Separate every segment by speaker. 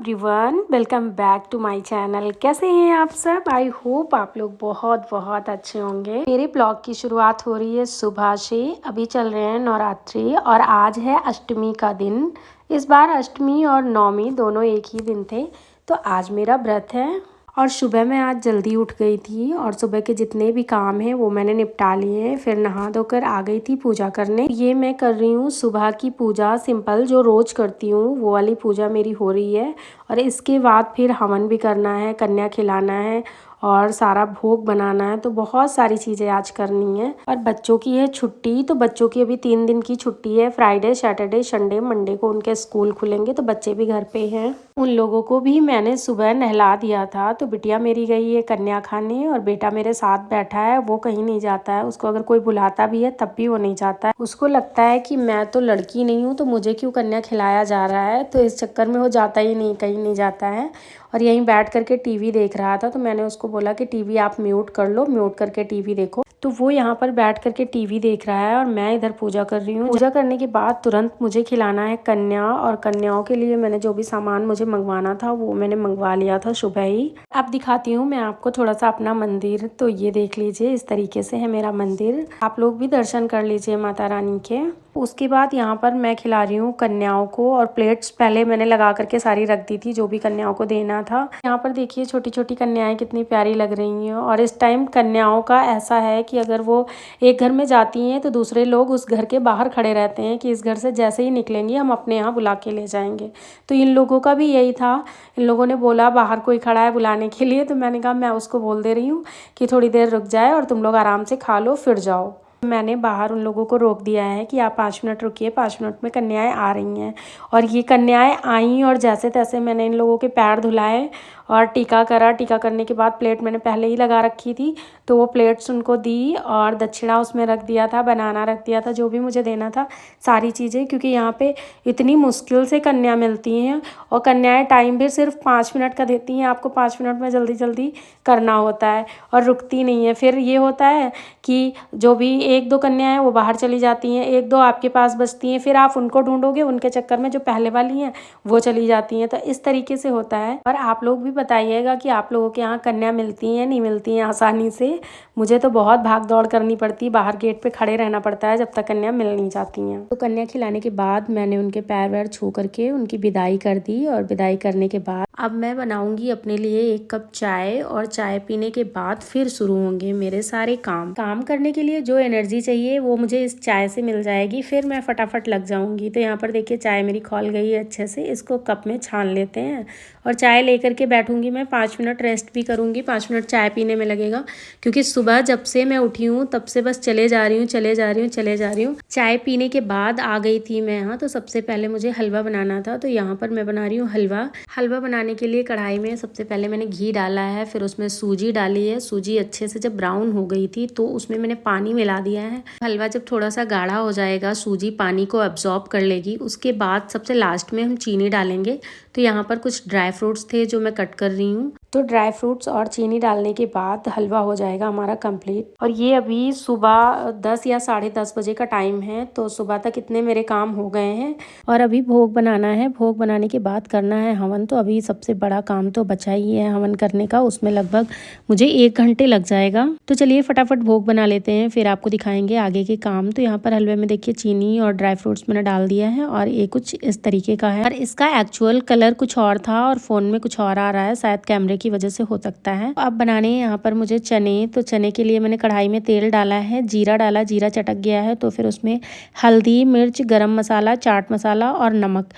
Speaker 1: Everyone, welcome back to my channel. कैसे हैं आप सब? आई होप आप लोग बहुत बहुत अच्छे होंगे। मेरे ब्लॉग की शुरुआत हो रही है सुबह से। अभी चल रहे हैं नवरात्रि और आज है अष्टमी का दिन। इस बार अष्टमी और नवमी दोनों एक ही दिन थे, तो आज मेरा व्रत है। और सुबह मैं आज जल्दी उठ गई थी और सुबह के जितने भी काम हैं वो मैंने निपटा लिए हैं। फिर नहा धोकर आ गई थी पूजा करने। ये मैं कर रही हूँ सुबह की पूजा, सिंपल जो रोज करती हूँ वो वाली पूजा मेरी हो रही है। और इसके बाद फिर हवन भी करना है, कन्या खिलाना है और सारा भोग बनाना है। तो बहुत सारी चीज़ें आज करनी है। और बच्चों की है छुट्टी, तो बच्चों की अभी 3 दिन की छुट्टी है। फ्राइडे, सैटरडे, संडे, मंडे को उनके स्कूल खुलेंगे, तो बच्चे भी घर पे हैं। उन लोगों को भी मैंने सुबह नहला दिया था। तो बिटिया मेरी गई है कन्या खाने और बेटा मेरे साथ बैठा है। वो कहीं नहीं जाता है, उसको अगर कोई बुलाता भी है तब भी वो नहीं जाता है। उसको लगता है कि मैं तो लड़की नहीं हूँ तो मुझे क्यों कन्या खिलाया जा रहा है, तो इस चक्कर में वो जाता ही नहीं, कहीं नहीं जाता है। और यहीं बैठ करके टीवी देख रहा था। तो मैंने उसको बोला कि टीवी आप म्यूट कर लो, म्यूट करके टीवी देखो। तो वो यहाँ पर बैठ करके टीवी देख रहा है और मैं इधर पूजा कर रही हूँ। पूजा करने के बाद तुरंत मुझे खिलाना है कन्या, और कन्याओं के लिए मैंने जो भी सामान मुझे मंगवाना था वो मैंने मंगवा लिया था सुबह ही। अब दिखाती हूँ मैं आपको थोड़ा सा अपना मंदिर। तो ये देख लीजिए, इस तरीके से है मेरा मंदिर। आप लोग भी दर्शन कर लीजिए माता रानी के। उसके बाद यहाँ पर मैं खिला रही हूँ कन्याओं को, और प्लेट्स पहले मैंने लगा करके सारी रख दी थी जो भी कन्याओं को देना था। यहाँ पर देखिए छोटी छोटी कन्याएं कितनी प्यारी लग रही हैं। और इस टाइम कन्याओं का ऐसा है कि अगर वो एक घर में जाती हैं तो दूसरे लोग उस घर के बाहर खड़े रहते हैं कि इस घर से जैसे ही निकलेंगी हम अपने यहाँ बुला के ले जाएंगे। तो इन लोगों का भी यही था। इन लोगों ने बोला बाहर कोई खड़ा है बुलाने के लिए, तो मैंने कहा मैं उसको बोल दे रही हूँ कि थोड़ी देर रुक जाए और तुम लोग आराम से खा लो फिर जाओ। मैंने बाहर उन लोगों को रोक दिया है कि आप 5 मिनट रुकिए, 5 मिनट में कन्याएं आ रही हैं। और ये कन्याएं आई और जैसे तैसे मैंने इन लोगों के पैर धुलाए और टीका करा। टीका करने के बाद प्लेट मैंने पहले ही लगा रखी थी, तो वो प्लेट्स उनको दी और दक्षिणा उसमें रख दिया था, बनाना रख दिया था, जो भी मुझे देना था सारी चीज़ें। क्योंकि यहाँ पे इतनी मुश्किल से कन्या मिलती हैं और कन्याएं टाइम भी सिर्फ 5 मिनट का देती हैं। आपको 5 मिनट में जल्दी जल्दी करना होता है और रुकती नहीं है। फिर ये होता है कि जो भी 1-2 कन्याएं वो बाहर चली जाती हैं, 1-2 आपके पास बचती हैं, फिर आप उनको ढूंढोगे, उनके चक्कर में जो पहले वाली हैं वो चली जाती हैं। तो इस तरीके से होता है। और आप लोग भी बताइएगा कि आप लोगों के यहाँ कन्या मिलती हैं, नहीं मिलती हैं आसानी से। मुझे तो बहुत भाग दौड़ करनी पड़ती, बाहर गेट पे खड़े रहना पड़ता है जब तक कन्या मिल नहीं जाती हैं। तो कन्या खिलाने के बाद मैंने उनके पैर वैर छू करके उनकी विदाई कर दी। और विदाई करने के बाद अब मैं बनाऊंगी अपने लिए 1 कप चाय, और चाय पीने के बाद फिर शुरू होंगे मेरे सारे काम करने के लिए जो एनर्जी चाहिए वो मुझे इस चाय से मिल जाएगी। फिर मैं फटाफट लग जाऊंगी। तो यहाँ पर देखिए चाय मेरी खौल गई है अच्छे से। इसको कप में छान लेते हैं और चाय लेकर के बैठूंगी मैं। 5 मिनट रेस्ट भी करूंगी, 5 मिनट चाय पीने में लगेगा। क्योंकि सुबह जब से मैं उठी हूँ तब से बस चले जा रही हूँ। चाय पीने के बाद आ गई थी मैं यहाँ। तो सबसे पहले मुझे हलवा बनाना था, तो यहाँ पर मैं बना रही हूँ हलवा बनाने के लिए कढ़ाई में सबसे पहले मैंने घी डाला है, फिर उसमें सूजी डाली है। सूजी अच्छे से जब ब्राउन हो गई थी तो उसमें मैंने पानी मिला दिया है। हलवा जब थोड़ा सा गाढ़ा हो जाएगा, सूजी पानी को एब्जॉर्ब कर लेगी, उसके बाद सबसे लास्ट में हम चीनी डालेंगे। तो यहाँ पर कुछ ड्राई फ्रूट्स थे जो मैं कट कर रही हूँ। तो ड्राई फ्रूट्स और चीनी डालने के बाद हलवा हो जाएगा हमारा कंप्लीट। और ये अभी सुबह 10 या 10:30 बजे का टाइम है। तो सुबह तक इतने मेरे काम हो गए हैं और अभी भोग बनाना है। भोग बनाने के बाद करना है हवन। तो अभी सबसे बड़ा काम तो बचा ही है हवन करने का, उसमें लगभग मुझे 1 घंटे लग जाएगा। तो चलिए फटाफट भोग बना लेते हैं, फिर आपको दिखाएंगे आगे के काम। तो यहाँ पर हलवे में देखिए चीनी और ड्राई फ्रूट्स मैंने डाल दिया है और ये कुछ इस तरीके का है। और इसका एक्चुअल कलर कुछ और था और फोन में कुछ और आ रहा है, शायद कैमरे की वजह से हो सकता है। अब बनाने यहाँ पर मुझे चने। तो चने के लिए मैंने कढ़ाई में तेल डाला है, जीरा डाला, जीरा चटक गया है तो फिर उसमें हल्दी, मिर्च, गरम मसाला, चाट मसाला और नमक,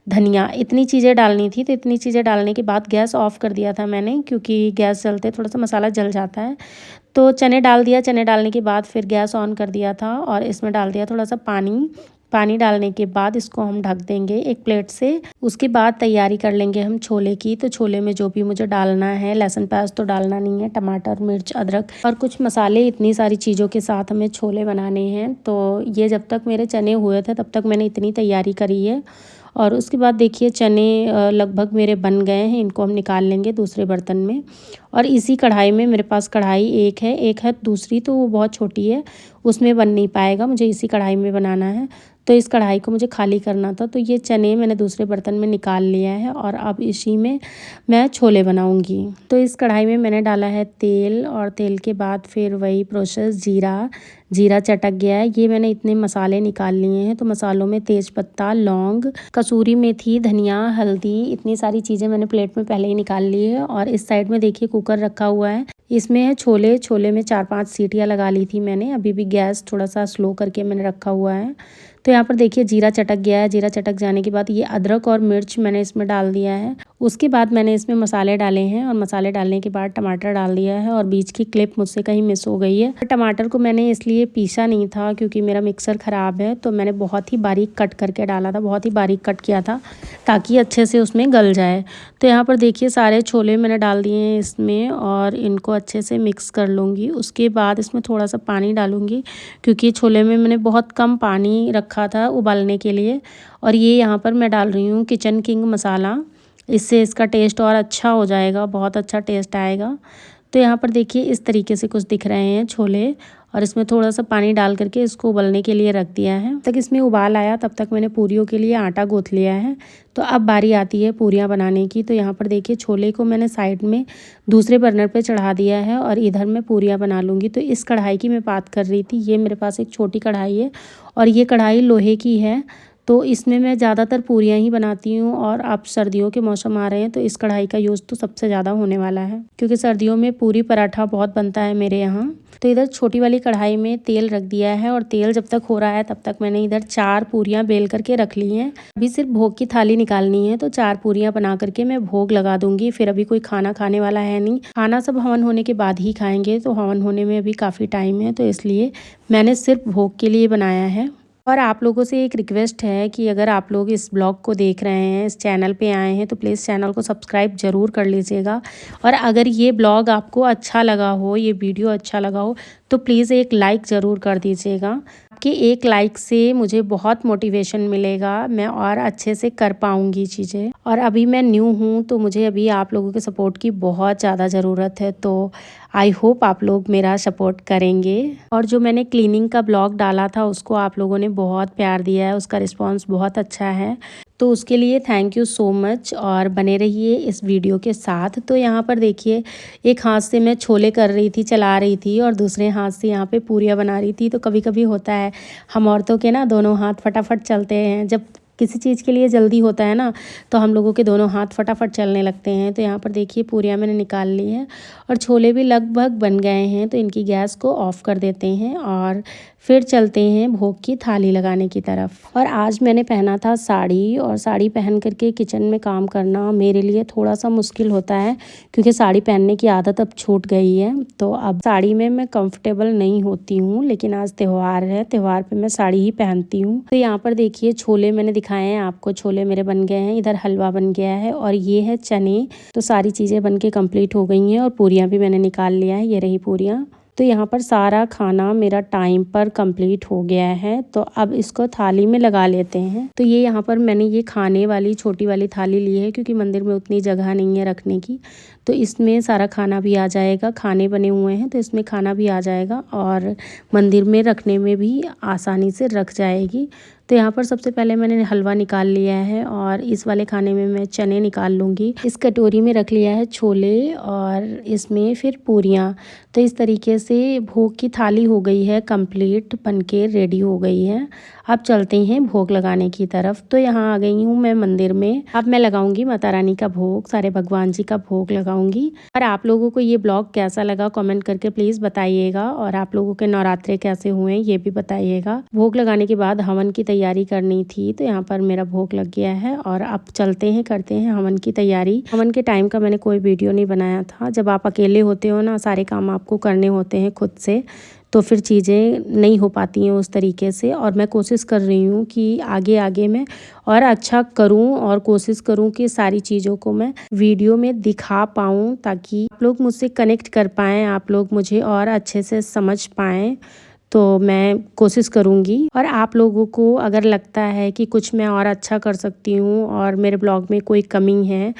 Speaker 1: धनिया, इतनी चीज़ें डालनी थी। तो इतनी चीज़ें डालने के बाद गैस ऑफ कर दिया था मैंने, क्योंकि गैस जलते थोड़ा सा मसाला जल जाता है। तो चने डाल दिया, चने डालने के बाद फिर गैस ऑन कर दिया था और इसमें डाल दिया थोड़ा सा पानी डालने के बाद इसको हम ढक देंगे एक प्लेट से। उसके बाद तैयारी कर लेंगे हम छोले की। तो छोले में जो भी मुझे डालना है, लहसुन प्याज तो डालना नहीं है, टमाटर, मिर्च, अदरक और कुछ मसाले, इतनी सारी चीज़ों के साथ हमें छोले बनाने हैं। तो ये जब तक मेरे चने हुए थे तब तक मैंने इतनी तैयारी करी है। और उसके बाद देखिए चने लगभग मेरे बन गए हैं, इनको हम निकाल लेंगे दूसरे बर्तन में। और इसी कढ़ाई में, मेरे पास कढ़ाई एक है दूसरी तो वो बहुत छोटी है, उसमें बन नहीं पाएगा, मुझे इसी कढ़ाई में बनाना है। तो इस कढ़ाई को मुझे खाली करना था। तो ये चने मैंने दूसरे बर्तन में निकाल लिया है और अब इसी में मैं छोले बनाऊंगी। तो इस कढ़ाई में मैंने डाला है तेल और तेल के बाद फिर वही प्रोसेस जीरा चटक गया है। ये मैंने इतने मसाले निकाल लिए हैं। तो मसालों में तेज पत्ता, लौंग, कसूरी मेथी, धनिया, हल्दी, इतनी सारी चीज़ें मैंने प्लेट में पहले ही निकाल ली है। और इस साइड में देखिए कुकर रखा हुआ है, इसमें है छोले में 4-5 सीटियाँ लगा ली थी मैंने। अभी भी गैस थोड़ा सा स्लो करके मैंने रखा हुआ है। तो यहाँ पर देखिए जीरा चटक गया है। जीरा चटक जाने के बाद ये अदरक और मिर्च मैंने इसमें डाल दिया है। उसके बाद मैंने इसमें मसाले डाले हैं और मसाले डालने के बाद टमाटर डाल दिया है। और बीच की क्लिप मुझसे कहीं मिस हो गई है। टमाटर को मैंने इसलिए पीसा नहीं था क्योंकि मेरा मिक्सर ख़राब है, तो मैंने बहुत ही बारीक कट करके डाला था, बहुत ही बारीक कट किया था ताकि अच्छे से उसमें गल जाए। तो यहाँ पर देखिए सारे छोले मैंने डाल दिए हैं इसमें और इनको अच्छे से मिक्स कर लूँगी। उसके बाद इसमें थोड़ा सा पानी डालूँगी क्योंकि छोले में मैंने बहुत कम पानी रखा था उबालने के लिए। और ये यहाँ पर मैं डाल रही हूँ किचन किंग मसाला, इससे इसका टेस्ट और अच्छा हो जाएगा, बहुत अच्छा टेस्ट आएगा। तो यहाँ पर देखिए इस तरीके से कुछ दिख रहे हैं छोले और इसमें थोड़ा सा पानी डाल करके इसको उबलने के लिए रख दिया है। तक इसमें उबाल आया तब तक मैंने पूरियों के लिए आटा गूँथ लिया है। तो अब बारी आती है पूरियाँ बनाने की। तो यहाँ पर देखिए छोले को मैंने साइड में दूसरे बर्नर पे चढ़ा दिया है और इधर मैं पूरियाँ बना लूँगी। तो इस कढ़ाई की मैं बात कर रही थी, ये मेरे पास एक छोटी कढ़ाई है और ये कढ़ाई लोहे की है। तो इसमें मैं ज़्यादातर पूरियाँ ही बनाती हूँ और अब सर्दियों के मौसम आ रहे हैं तो इस कढ़ाई का यूज़ तो सबसे ज़्यादा होने वाला है क्योंकि सर्दियों में पूरी पराठा बहुत बनता है मेरे यहाँ। तो इधर छोटी वाली कढ़ाई में तेल रख दिया है और तेल जब तक हो रहा है तब तक मैंने इधर 4 पूरियाँ बेल करके रख ली हैं। अभी सिर्फ भोग की थाली निकालनी है, तो 4 पूरियाँ बना करके मैं भोग लगा दूंगी। फिर अभी कोई खाना खाने वाला है नहीं, खाना सब हवन होने के बाद ही खाएंगे। तो हवन होने में अभी काफ़ी टाइम है, तो इसलिए मैंने सिर्फ भोग के लिए बनाया है। और आप लोगों से एक रिक्वेस्ट है कि अगर आप लोग इस ब्लॉग को देख रहे हैं, इस चैनल पे आए हैं, तो प्लीज़ चैनल को सब्सक्राइब ज़रूर कर लीजिएगा। और अगर ये ब्लॉग आपको अच्छा लगा हो, ये वीडियो अच्छा लगा हो, तो प्लीज़ एक लाइक ज़रूर कर दीजिएगा। आपके एक लाइक से मुझे बहुत मोटिवेशन मिलेगा, मैं और अच्छे से कर पाऊँगी चीज़ें। और अभी मैं न्यू हूँ तो मुझे अभी आप लोगों के सपोर्ट की बहुत ज़्यादा ज़रूरत है। तो आई होप आप लोग मेरा सपोर्ट करेंगे। और जो मैंने क्लीनिंग का ब्लॉग डाला था उसको आप लोगों ने बहुत प्यार दिया है, उसका रिस्पांस बहुत अच्छा है, तो उसके लिए थैंक यू सो मच। और बने रहिए इस वीडियो के साथ। तो यहाँ पर देखिए एक हाथ से मैं छोले कर रही थी, चला रही थी, और दूसरे हाथ से यहाँ पे पूरियाँ बना रही थी। तो कभी कभी होता है हम औरतों के ना दोनों हाथ फटाफट चलते हैं, जब किसी चीज़ के लिए जल्दी होता है ना तो हम लोगों के दोनों हाथ फटाफट चलने लगते हैं। तो यहाँ पर देखिए पूरियाँ मैंने निकाल ली हैं और छोले भी लगभग बन गए हैं। तो इनकी गैस को ऑफ़ कर देते हैं और फिर चलते हैं भोग की थाली लगाने की तरफ। और आज मैंने पहना था साड़ी, और साड़ी पहन करके किचन में काम करना मेरे लिए थोड़ा सा मुश्किल होता है क्योंकि साड़ी पहनने की आदत अब छूट गई है। तो अब साड़ी में मैं कंफर्टेबल नहीं होती हूँ, लेकिन आज त्यौहार है, त्यौहार पे मैं साड़ी ही पहनती हूँ। तो यहाँ पर देखिए छोले मैंने दिखाए हैं आपको, छोले मेरे बन गए हैं। इधर हलवा बन गया है और ये है चने। तो सारी चीज़ें बन के कम्प्लीट हो गई हैं और पूरियाँ भी मैंने निकाल लिया है, ये रही पूरियाँ। तो यहाँ पर सारा खाना मेरा टाइम पर कंप्लीट हो गया है। तो अब इसको थाली में लगा लेते हैं। तो ये यहाँ पर मैंने ये खाने वाली छोटी वाली थाली ली है क्योंकि मंदिर में उतनी जगह नहीं है रखने की। तो इसमें सारा खाना भी आ जाएगा, खाने बने हुए हैं तो इसमें खाना भी आ जाएगा और मंदिर में रखने में भी आसानी से रख जाएगी। तो यहाँ पर सबसे पहले मैंने हलवा निकाल लिया है और इस वाले खाने में मैं चने निकाल लूँगी। इस कटोरी में रख लिया है छोले और इसमें फिर पूरियाँ। तो इस तरीके से भोग की थाली हो गई है कंप्लीट, बनके रेडी हो गई है। अब चलते हैं भोग लगाने की तरफ। तो यहाँ आ गई हूँ मैं मंदिर में। अब मैं लगाऊंगी माता रानी का भोग, सारे भगवान जी का भोग लगाऊंगी। और आप लोगों को ये ब्लॉग कैसा लगा कमेंट करके प्लीज़ बताइएगा। और आप लोगों के नवरात्रे कैसे हुए ये भी बताइएगा। भोग लगाने के बाद हवन की तैयारी करनी थी, तो यहाँ पर मेरा भोग लग गया है और अब चलते हैं करते हैं हवन की तैयारी। हवन के टाइम का मैंने कोई वीडियो नहीं बनाया था। जब आप अकेले होते हो ना, सारे काम आपको करने होते हैं खुद से, तो फिर चीज़ें नहीं हो पाती हैं उस तरीके से। और मैं कोशिश कर रही हूँ कि आगे आगे मैं और अच्छा करूँ और कोशिश करूँ कि सारी चीज़ों को मैं वीडियो में दिखा पाऊँ ताकि आप लोग मुझसे कनेक्ट कर पाएँ, आप लोग मुझे और अच्छे से समझ पाएँ। तो मैं कोशिश करूँगी। और आप लोगों को अगर लगता है कि कुछ मैं और अच्छा कर सकती हूँ और मेरे ब्लॉग में कोई कमी है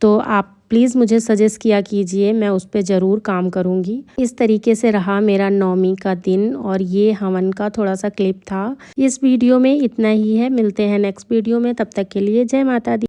Speaker 1: तो आप प्लीज़ मुझे सजेस्ट किया कीजिए, मैं उस पर ज़रूर काम करूँगी। इस तरीके से रहा मेरा नवमी का दिन और ये हवन का थोड़ा सा क्लिप था। इस वीडियो में इतना ही है, मिलते हैं नेक्स्ट वीडियो में, तब तक के लिए जय माता दी।